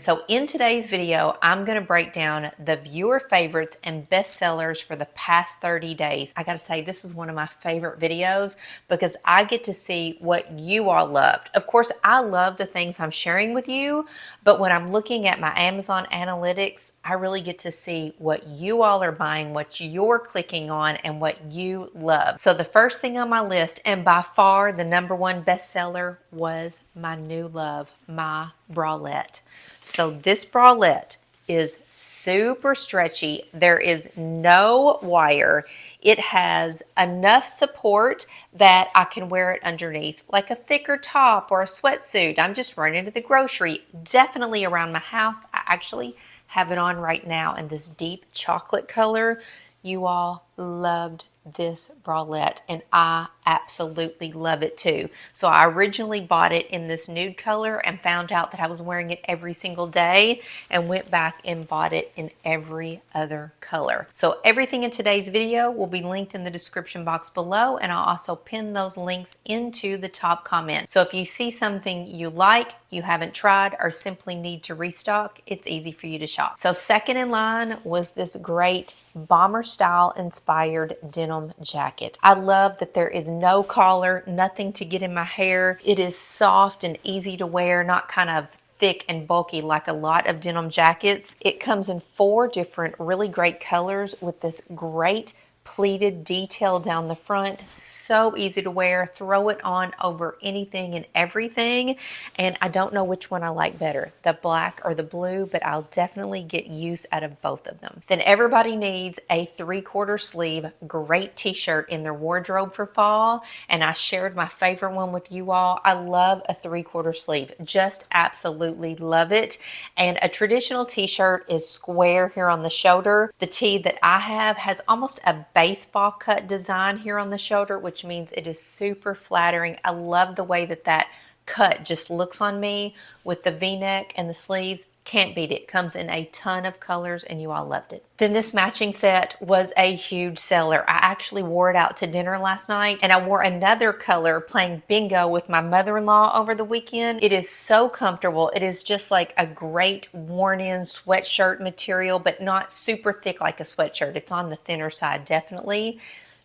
So in today's video, I'm going to break down the viewer favorites and bestsellers for the past 30 days. I got to say, this is one of my favorite videos because I get to see what you all loved. Of course, I love the things I'm sharing with you, but when I'm looking at my Amazon analytics, I really get to see what you all are buying, what you're clicking on, and what you love. So the first thing on my list, and by far the #1 bestseller, was my new love, my bralette. So this bralette is super stretchy. There is no wire. It has enough support that I can wear it underneath like a thicker top or a sweatsuit. I'm just running to the grocery, definitely around my house. I actually have it on right now in this deep chocolate color. You all loved this bralette and I absolutely love it too. So I originally bought it in this nude color and found out that I was wearing it every single day and went back and bought it in every other color. So everything in today's video will be linked in the description box below, and I'll also pin those links into the top comment. So if you see something you like, you haven't tried, or simply need to restock, it's easy for you to shop. So second in line was this great bomber style inspired denim jacket. I love that there is no collar, nothing to get in my hair. It is soft and easy to wear, not kind of thick and bulky like a lot of denim jackets. It comes in 4 different really great colors with this great pleated detail down the front. So easy to wear. Throw it on over anything and everything. And I don't know which one I like better, the black or the blue, but I'll definitely get use out of both of them. Then everybody needs a 3/4 sleeve great t-shirt in their wardrobe for fall. And I shared my favorite one with you all. I love a 3/4 sleeve. Just absolutely love it. And a traditional t-shirt is square here on the shoulder. The tee that I have has almost a baseball cut design here on the shoulder, which means it is super flattering. I love the way that that cut just looks on me with the V-neck and the sleeves. Can't beat it. Comes in a ton of colors and you all loved it. Then this matching set was a huge seller. I actually wore it out to dinner last night, and I wore another color playing bingo with my mother-in-law over the weekend. It is so comfortable. It is just like a great worn-in sweatshirt material, but not super thick like a sweatshirt. It's on the thinner side, definitely.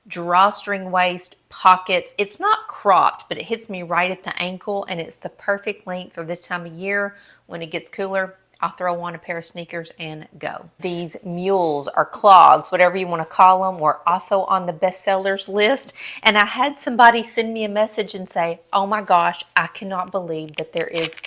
Drawstring waist, pockets. It's not cropped, but it hits me right at the ankle, and it's the perfect length for this time of year. When it gets cooler, I'll throw on a pair of sneakers and go. These mules or clogs, whatever you want to call them, were also on the bestsellers list. And I had somebody send me a message and say, oh my gosh, I cannot believe that there is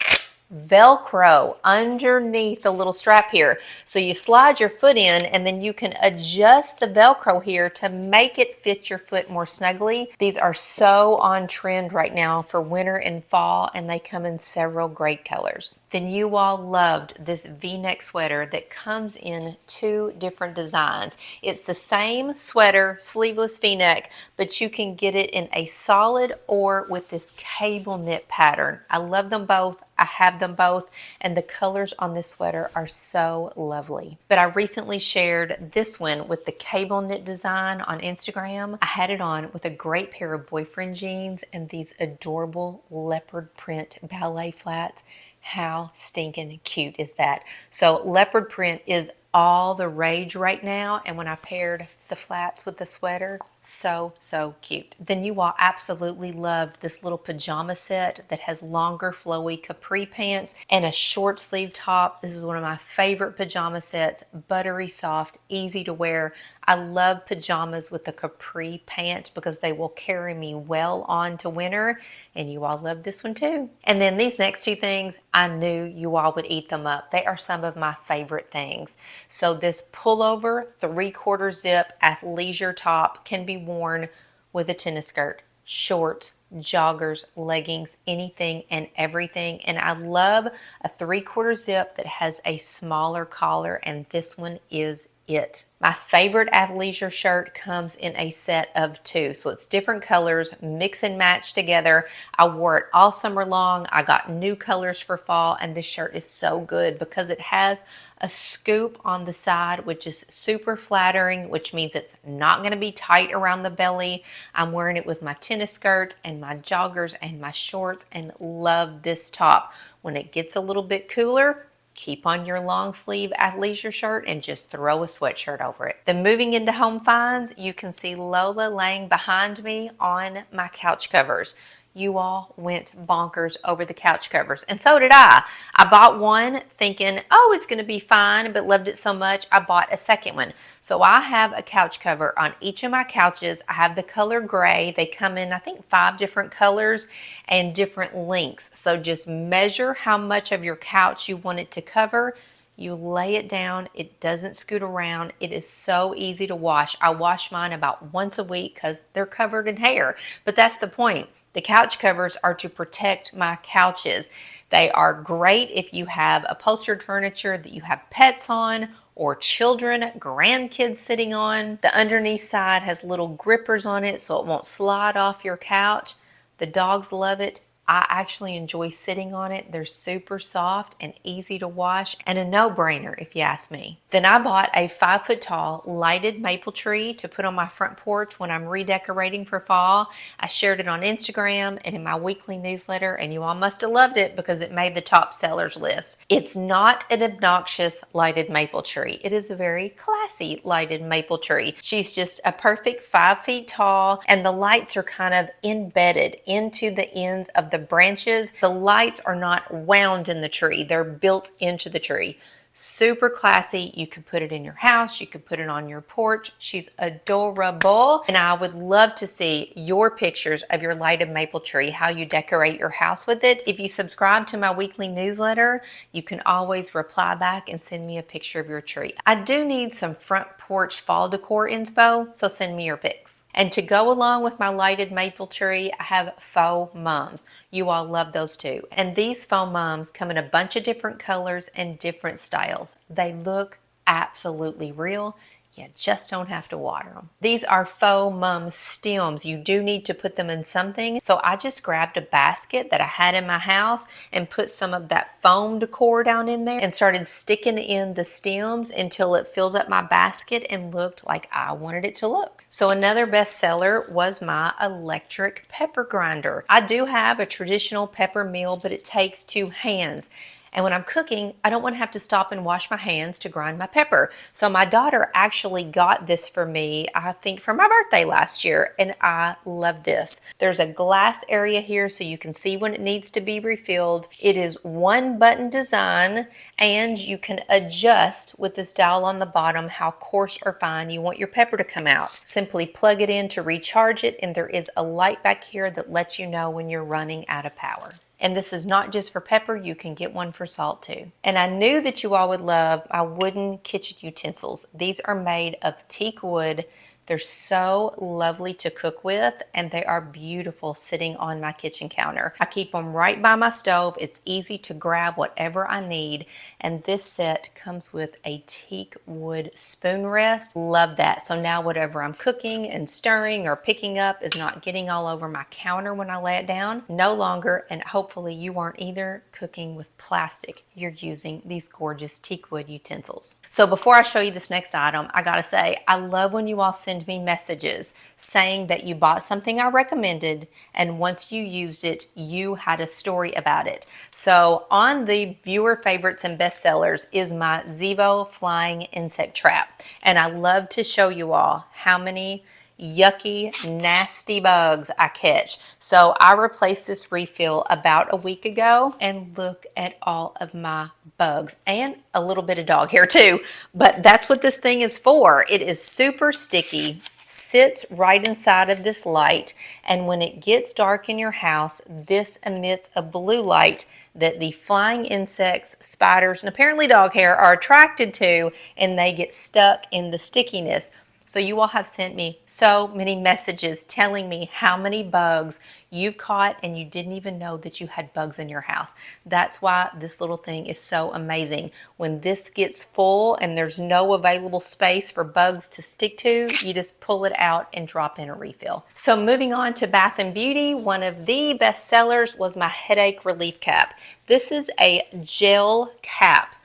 Velcro underneath the little strap here. So you slide your foot in and then you can adjust the Velcro here to make it fit your foot more snugly. These are so on trend right now for winter and fall, and they come in several great colors. Then you all loved this V-neck sweater that comes in 2 different designs. It's the same sweater, sleeveless V-neck, but you can get it in a solid or with this cable knit pattern. I love them both. I have them both, and the colors on this sweater are so lovely. But I recently shared this one with the cable knit design on Instagram. I had it on with a great pair of boyfriend jeans and these adorable leopard print ballet flats. How stinking cute is that? So leopard print is all the rage right now, and when I paired the flats with the sweater, so cute. Then you all absolutely loved this little pajama set that has longer flowy capri pants and a short sleeve top. This is one of my favorite pajama sets. Buttery soft, easy to wear. I love pajamas with a capri pant because they will carry me well on to winter, and you all love this one too. And then these next 2 things, I knew you all would eat them up. They are some of my favorite things. So this pullover 3/4 zip athleisure top can be worn with a tennis skirt, shorts, joggers, leggings, anything and everything. And I love a 3/4 zip that has a smaller collar, and this one is it. My favorite athleisure shirt comes in a set of 2. So it's different colors, mix and match together. I wore it all summer long. I got new colors for fall, and this shirt is so good because it has a scoop on the side, which is super flattering, which means it's not going to be tight around the belly. I'm wearing it with my tennis skirts and my joggers and my shorts, and love this top. When it gets a little bit cooler, keep on your long sleeve athleisure shirt and just throw a sweatshirt over it. Then moving into home finds, you can see Lola laying behind me on my couch covers. You all went bonkers over the couch covers, and so did I. I bought one thinking, oh, it's going to be fine, but loved it so much I bought a second one. So I have a couch cover on each of my couches. I have the color gray. They come in, I think, 5 different colors and different lengths. So just measure how much of your couch you want it to cover. You lay it down, it doesn't scoot around. It is so easy to wash. I wash mine about once a week because they're covered in hair, but that's the point. The couch covers are to protect my couches. They are great if you have upholstered furniture that you have pets on or children, grandkids sitting on. The underneath side has little grippers on it so it won't slide off your couch. The dogs love it. I actually enjoy sitting on it. They're super soft and easy to wash and a no-brainer if you ask me. Then I bought a 5-foot tall lighted maple tree to put on my front porch when I'm redecorating for fall. I shared it on Instagram and in my weekly newsletter, and you all must have loved it because it made the top sellers list. It's not an obnoxious lighted maple tree. It is a very classy lighted maple tree. She's just a perfect 5 feet tall, and the lights are kind of embedded into the ends of the branches. The lights are not wound in the tree. They're built into the tree. Super classy. You could put it in your house. You could put it on your porch. She's adorable. And I would love to see your pictures of your lighted maple tree, how you decorate your house with it. If you subscribe to my weekly newsletter, you can always reply back and send me a picture of your tree. I do need some front porch fall decor inspo, so send me your pics. And to go along with my lighted maple tree, I have faux mums. You all love those too. And these faux mums come in a bunch of different colors and different styles. They look absolutely real. You just don't have to water them. These are faux mum stems. You do need to put them in something. So I just grabbed a basket that I had in my house and put some of that foam decor down in there and started sticking in the stems until it filled up my basket and looked like I wanted it to look. So another bestseller was my electric pepper grinder. I do have a traditional pepper mill, but it takes 2 hands. And when I'm cooking, I don't want to have to stop and wash my hands to grind my pepper. So my daughter actually got this for me, I think for my birthday last year, and I love this. There's a glass area here so you can see when it needs to be refilled. It is 1-button design, and you can adjust with this dial on the bottom how coarse or fine you want your pepper to come out. Simply plug it in to recharge it, and there is a light back here that lets you know when you're running out of power. And this is not just for pepper, you can get one for salt too. And I knew that you all would love my wooden kitchen utensils. These are made of teak wood. They're so lovely to cook with, and they are beautiful sitting on my kitchen counter. I keep them right by my stove. It's easy to grab whatever I need, and this set comes with a teak wood spoon rest. Love that. So now whatever I'm cooking and stirring or picking up is not getting all over my counter when I lay it down. No longer, and hopefully you aren't either, cooking with plastic. You're using these gorgeous teak wood utensils. So before I show you this next item, I gotta say, I love when you all send me messages saying that you bought something I recommended, and once you used it, you had a story about it. So on the viewer favorites and bestsellers is my Zevo flying insect trap. And I love to show you all how many yucky, nasty bugs I catch. So I replaced this refill about a week ago, and look at all of my bugs and a little bit of dog hair too. But that's what this thing is for. It is super sticky, sits right inside of this light, and when it gets dark in your house, this emits a blue light that the flying insects, spiders, and apparently dog hair are attracted to, and they get stuck in the stickiness. So you all have sent me so many messages telling me how many bugs you caught and you didn't even know that you had bugs in your house. That's why this little thing is so amazing. When this gets full and there's no available space for bugs to stick to, you just pull it out and drop in a refill. So moving on to Bath and Beauty, one of the best sellers was my headache relief cap. This is a gel cap.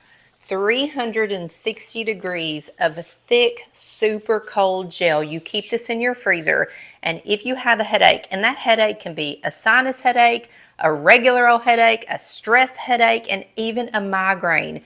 360 degrees of thick, super cold gel. You keep this in your freezer, and if you have a headache, and that headache can be a sinus headache, a regular old headache, a stress headache, and even a migraine,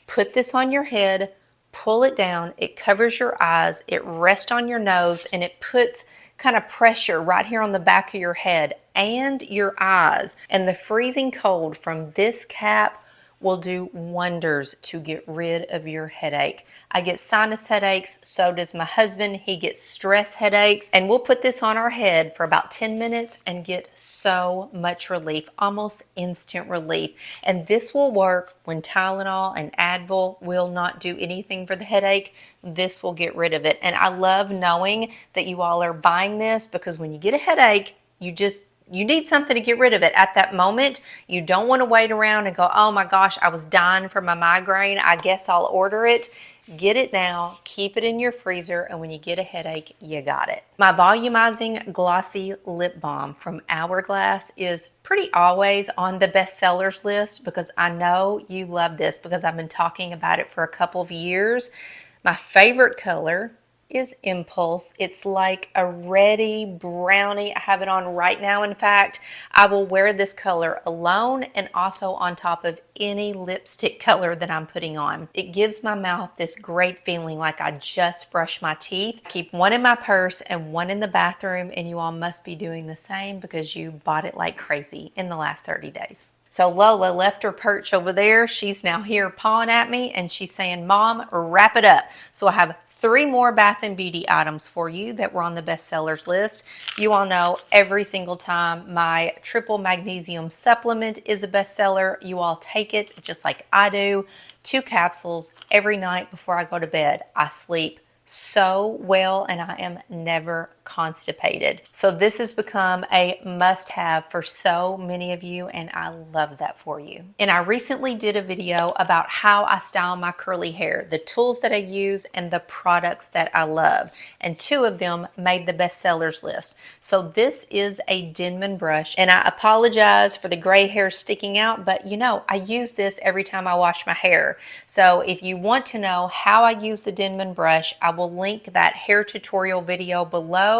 put this on your head, pull it down, it covers your eyes, it rests on your nose, and it puts kind of pressure right here on the back of your head and your eyes. And the freezing cold from this cap will do wonders to get rid of your headache. I get sinus headaches, so does my husband. He gets stress headaches, and we'll put this on our head for about 10 minutes and get so much relief, almost instant relief. And this will work when Tylenol and Advil will not do anything for the headache. This will get rid of it. And I love knowing that you all are buying this, because when you get a headache, you need something to get rid of it at that moment. You don't want to wait around and go, oh my gosh, I was dying for my migraine, I guess I'll order it. Get it now, keep it in your freezer, and when you get a headache, you got it. My volumizing glossy lip balm from Hourglass is pretty always on the bestsellers list, because I know you love this, because I've been talking about it for a couple of years. My favorite color is Impulse. It's like a reddy brownie. I have it on right now. In fact, I will wear this color alone and also on top of any lipstick color that I'm putting on. It gives my mouth this great feeling like I just brushed my teeth. I keep one in my purse and one in the bathroom, and you all must be doing the same because you bought it like crazy in the last 30 days. So Lola left her perch over there. She's now here pawing at me, and she's saying, Mom, wrap it up. So I have 3 more Bath and Beauty items for you that were on the bestsellers list. You all know every single time my triple magnesium supplement is a bestseller, you all take it just like I do. 2 capsules every night before I go to bed. I sleep so well, and I am never constipated. So this has become a must-have for so many of you, and I love that for you. And I recently did a video about how I style my curly hair, the tools that I use, and the products that I love. And 2 of them made the bestsellers list. So this is a Denman brush, and I apologize for the gray hair sticking out, but you know, I use this every time I wash my hair. So if you want to know how I use the Denman brush, I will link that hair tutorial video below.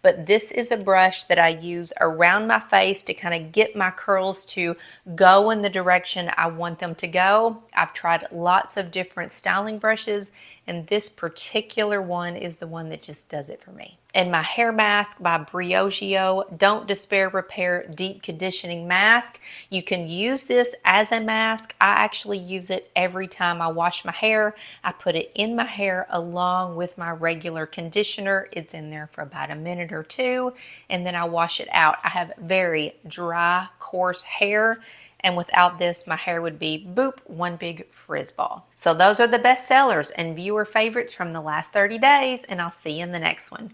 But this is a brush that I use around my face to kind of get my curls to go in the direction I want them to go. I've tried lots of different styling brushes, and this particular one is the one that just does it for me. And my hair mask by Briogeo Don't Despair Repair Deep Conditioning Mask. You can use this as a mask. I actually use it every time I wash my hair. I put it in my hair along with my regular conditioner. It's in there for about a minute or 2, and then I wash it out. I have very dry, coarse hair, and without this, my hair would be, boop, one big frizz ball. So those are the best sellers and viewer favorites from the last 30 days, and I'll see you in the next one.